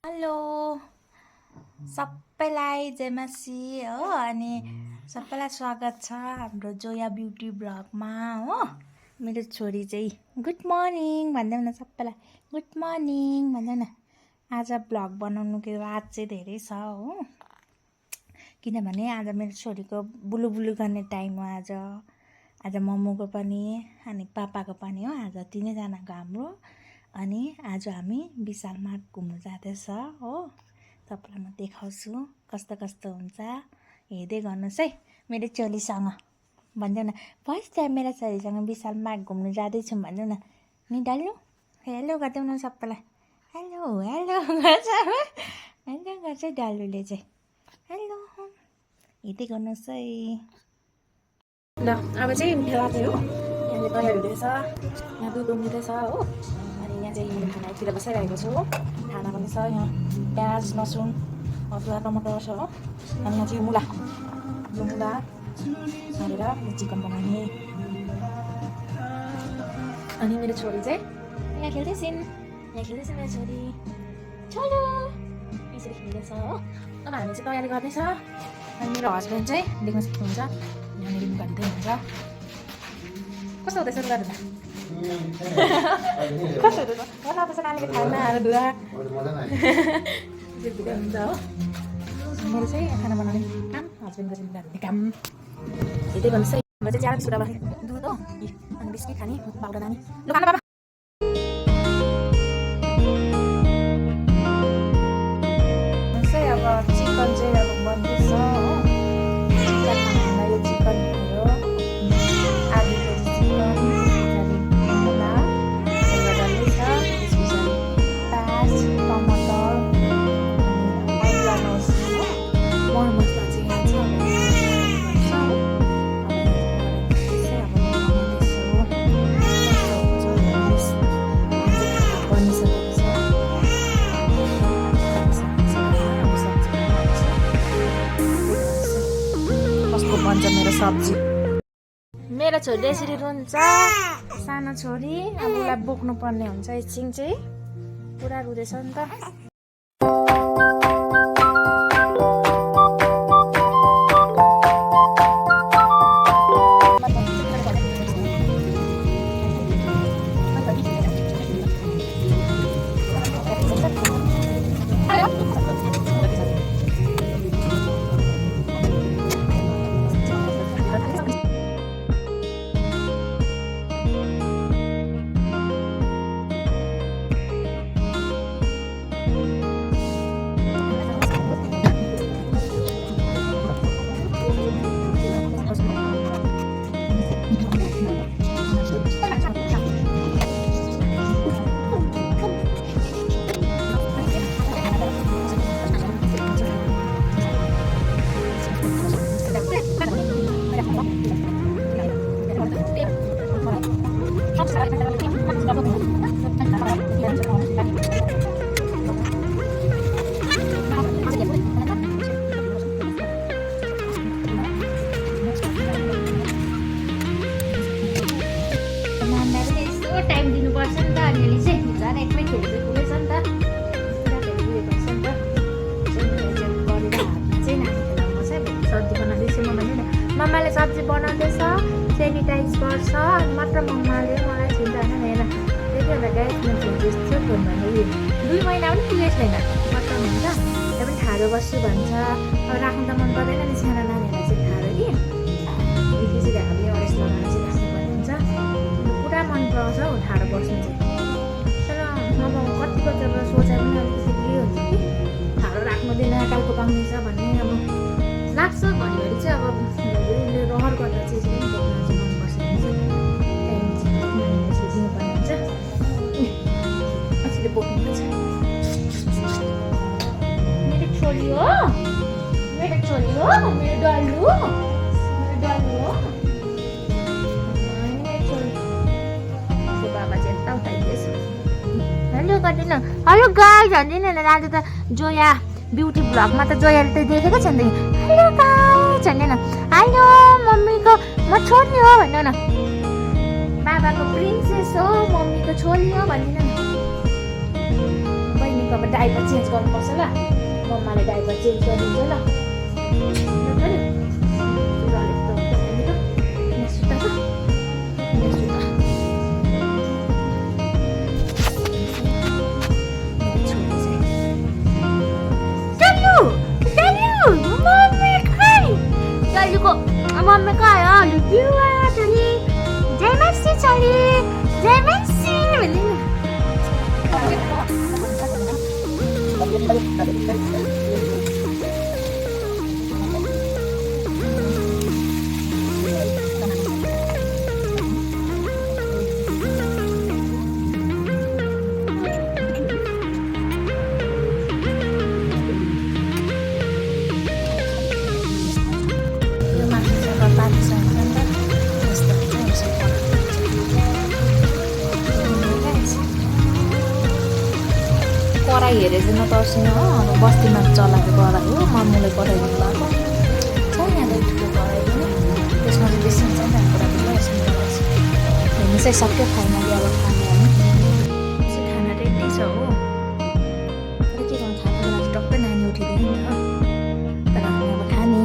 Hello सबैलाई जयमासी हो अनि सबैलाई स्वागत छ हाम्रो जोया ब्युटी ब्लगमा हो। मेरो छोरी चाहिँ गुड मर्निङ भन्दै न सबैलाई गुड मर्निङ भन्दै न। आज ब्लग बनाउनुको रात चाहिँ धेरै छ हो, किनभने आज मेरो छोरीको बुलु बुलु गर्ने टाइम हो। आज मम्मुको पनि अनि पापाको पनि हो। आज तिनैजनाको हाम्रो। अनि आज हामी विशाल मार्ट घुम्नु जाँदैछ हो। तपाईँलाई म देखाउँछु कस्तो कस्तो हुन्छ, हेर्दै गर्नुहोस् है मेरो छोरीसँग। भन्नु न फर्स्ट टाइम मेरो छोरीसँग विशाल मार्ट घुम्नु जाँदैछौँ भन्नु न। नि डाल्नु हेलो गरिदेऊ न सबैलाई। हेलो हेलो गर्छ हेलो गर्छ डालुले चाहिँ हेलो। हेर्दै गर्नुहोस् है। ल अब चाहिँ बेला चाहिँ हो, यहाँले तयार हुँदैछ, यहाँ दुध उम्लिँदैछ हो। अनि यहाँ चाहिँ मैले खानातिर बसाइरहेको छु। खाना पनि छ यहाँ, प्याज लसुन अदुवा टमाटर छ हो। अनि यहाँ चाहिँ मुला हालेर चिकन बनाउने। अनि मेरो छोरी चाहिँ यहाँ खेल्दैछिन्, मेरो छोरी छोरो यसरी खेल्दैछ हो। अब हामी चाहिँ तयारी गर्दैछ। अनि मेरो हस्बेन्ड चाहिँ देख्न सक्नुहुन्छ यहाँनिर लुगा धुँदै हुनुहुन्छ। कस्तो हुँदैछ लुगा धुँदा? कस्तो हुँदैछ? मजा आउँदैछ नानीको थालमा हालेर धुँदा धुँदै हुन्छ हो। मेरो चाहिँ खाना बनाउने काम, हस्बेन्डको चाहिँ लुगा धुने काम। हेर्दै गर्नुहोस् है। हाम्रो चाहिँ ज्यादा सुधा भयो दुध हो अनि बिस्किट खाने पाउडर नानी लु खानु बाबा। अब चिकन चाहिँ अब बन्दैछ हो। यो चिकन भयो आधी केजी चिकन, मुला डल्लै छ, त्यस पछाडि प्याज टमाटर अनि अदुवा लसुन हो। मर मसला चाहिँ यहाँ छ। भन्छ मेरो सब्जी। मेरो छोरी यसरी रुन्छ, सानो छोरी। अब उसलाई बोक्नु पर्ने हुन्छ, एकछिन चाहिँ पुरा रुँदैछ नि त। टाइम दिनुपर्छ नि त, अलिअलि चाहिँ झन् एकमै खेल्दै पुगेछ नि त। सब्जी बनाउँदैछु म भने मम्माले सब्जी बनाउँदैछ, सेनिटाइज गर्छ अनि मात्र मम्माले मलाई छिन्छ होइन हेर। त्यति बेला गाइसमा छिन्छु फोन भने 2 महिना पनि पुगेको छैन, बच्चाउनु हुन्छ। त्यो पनि ठाडो बस्छु भन्छ। अब राख्नु त मन पर्दैन नि, सानो नानीहरूलाई चाहिँ ठाडो कि त्यसरी हामीले अरेस्ट लगाएर चाहिँ राख्नुपर्ने हुन्छ। पुरा मन पराउँछ हौ ठाडो बस्नु चाहिँ। तर अब कतिको जब सोचाइ पनि अलिकति के हुन्छ कि ठाडो राख्नु दिँदैन, टाउको पाउनेछ भन्ने अब लाग्छ। घरिघरि चाहिँ अब उसले रहर गर्दा चाहिँ यसरी पनि बोक्न चाहिँ मनपर्छ भने चाहिँ टाइम चाहिँ नानीलाई यसरी दिनुपर्ने हुन्छ। यसरी बोक्नुपर्छ। मेरो छोरी हो, मेरो छोरी हो, मेरो डल्लु हो। हेलो गर्दैन, हेलो गाइस भन्दैन न। आज त जोया ब्युटी ब्लगमा त जोयाले त देखेको छ नि। हेलो गाइस भन्दैन, हेलो मम्मीको म छोरी हो भन्नु न। बाबाको प्रिन्सेस हो, मम्मीको छोरी हो भन्दिन न। बहिनीको अब डाइपर चेन्ज गर्नुपर्छ ल मम्माले डाइपर चेन्ज गरिदिन्छ ल मम्मी कहाँ आयो लुबिवा चली जय मस्ती चली जय मस्ती भन्दैन कराई हेरेको नतर्सिनु हो अब बस्तीमा चलाएको कराई हो मम्मीले कराइदिनु भएको छ यहाँ ठुलो कराई पनि त्यसमा चाहिँ बेसी हुन्छ नि त कुरा यसमा हेर्नु चाहिँ सक्यो फाइनली अब खाने हामी खाना रेडी छ हो तर के गर्नु खानुको लागि टक्कै नानी उठिदियो नि त तर हामी अब खाने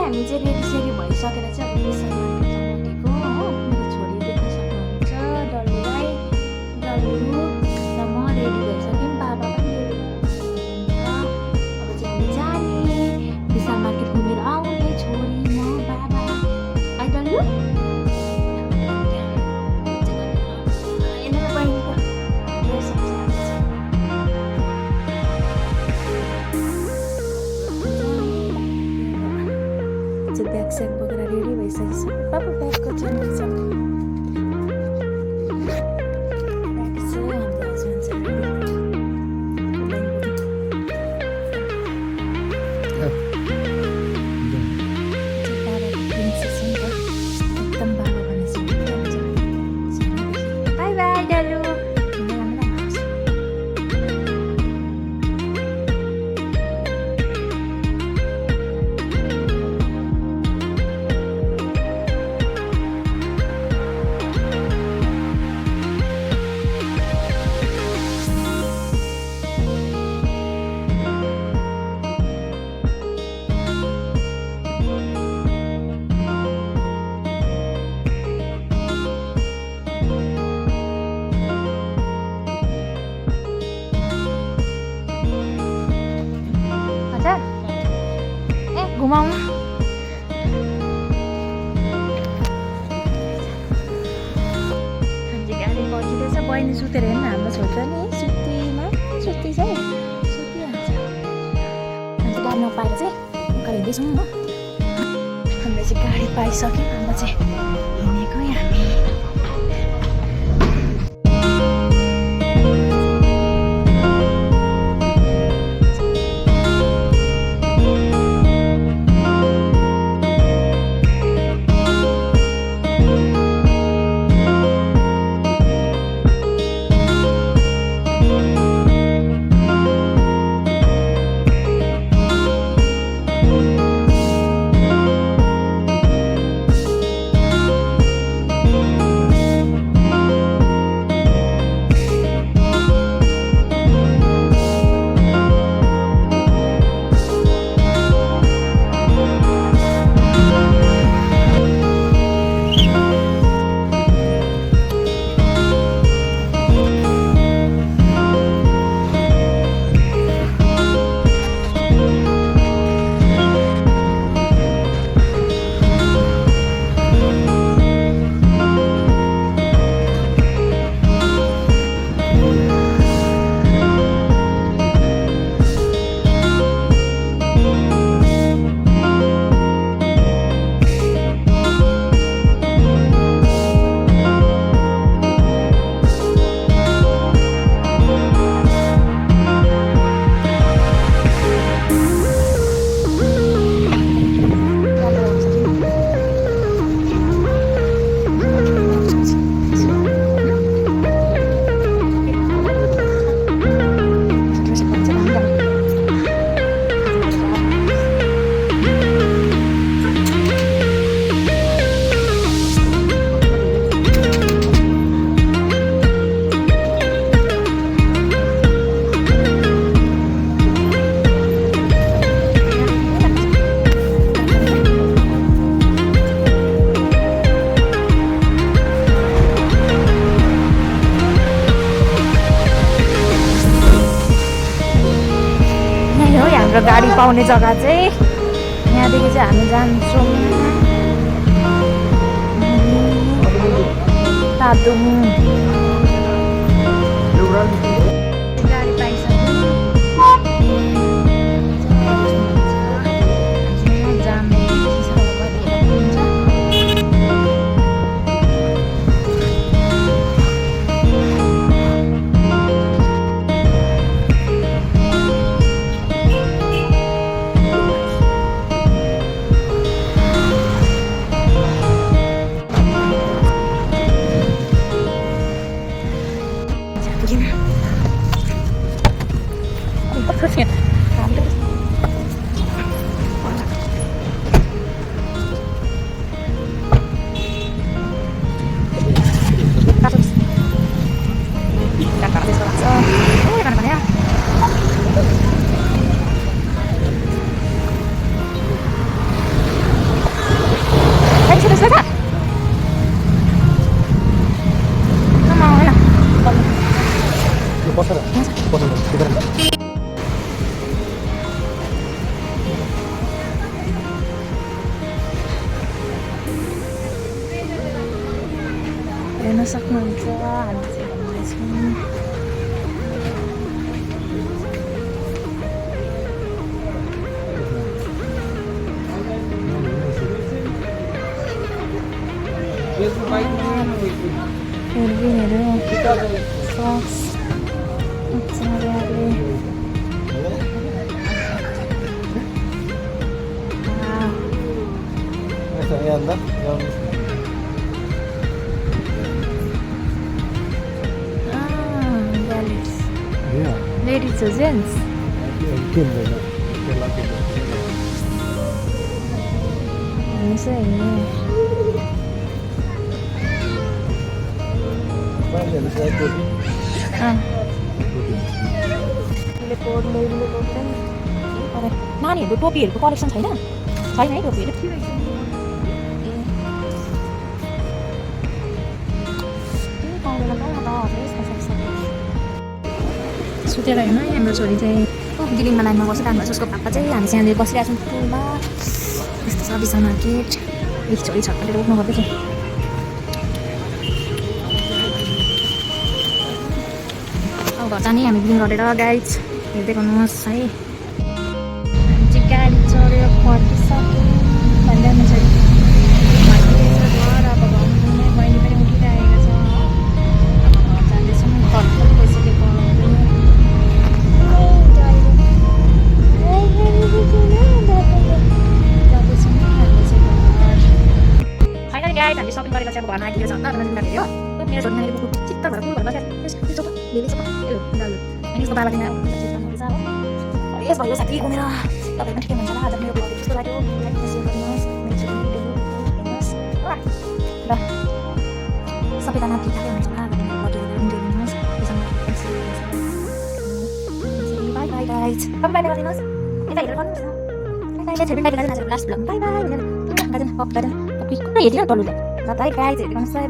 हामी चाहिँ रेडी भइसकेर चाहिँ अब विशाल मार्केट जानु आँटेको हो मेरो छोरी देख्न सक्नुहुन्छ डल्लुलाई डल्लु र म रेडी भइसक्यौँ बाबा पनि रेडी भइसक्नुहुन्छ अब चाहिँ हामी जाने विशाल मार्केट घुमेर आउने छोरी म बाबा आई डल्लु यिनीहरू बहिनीको ब्याग स्याग बोकेर रेडी भइसकेछ बाबा ब्यागको चाहिँ ब्याग चाहिँ हाम्रो हस्बेन्ड चाहिँ एकदम बाबा भनेपछि बाई बाई डल्लु घुमाउनु हामी गाडी पर्खिँदैछ बहिनी सुतेर हेर्नु हाम्रो छोरी नि सुत्ती छ सुतिहाल्छ हामी चाहिँ गाडी नपाएर चाहिँ उकालो हिँड्दैछौँ हो हामीले चाहिँ गाडी पाइसक्यौँ हाम्रो चाहिँ हिँडेको हामी हाम्रो गाडी पाउने जग्गा चाहिँ यहाँदेखि चाहिँ हामी जान्छौँ तादुङ। गाडी पाइसक्यो जाने हेर्न सक्नुहुन्छ हामी चाहिँ घुम्दैछौँ। सस मजाले Ladies or gents? Bisa ini. नानीहरूको टोपीहरूको कलेक्सन छैन छैन है टोपीहरू सुतेर होइन हाम्रो छोरी चाहिँ दिल्लीमा लाइनमा बस्छ काम गर्छ उसको पापा चाहिँ हामी सानो बसिरहेको छौँ पुलमा यस्तो छ विशाल मार्केट एक छोरी छटपटेर उठ्नु गर्दैछ अब घर जाने हामी बिलिङ गरेर गाइड हेर्दै गर्नुहोस् है हामी चाहिँ गाडी चढेर फर्किसक्यौँ भन्दैमा चाहिँ घर अब घरमा बहिनी पनि उठिरहेको छ अब घर जाँदैछौँ घर पनि गइसकेको हामी सपिङ गरेर चाहिँ घरमा आइपुगेको छ अन्त मेरो छोरी नानीले चित्त भएर फुल भएर यसको बाबा दिन यस भयो साथी घुमेर तपाईँ पनि ठिकै हुन्छ होला आज मेरो घर कस्तो लाग्यो र सबैजना ठिकठाकै हुन्छ होला बाई बाई गाइज तपाईँ बाई गरिदिनुहोस् यता हेरेर गर्नुहोस् लास्ट ब्लग बाई बाई हेरिदिनु डल्लुले ल त है गाइज हेरिदिनुहोस् बाई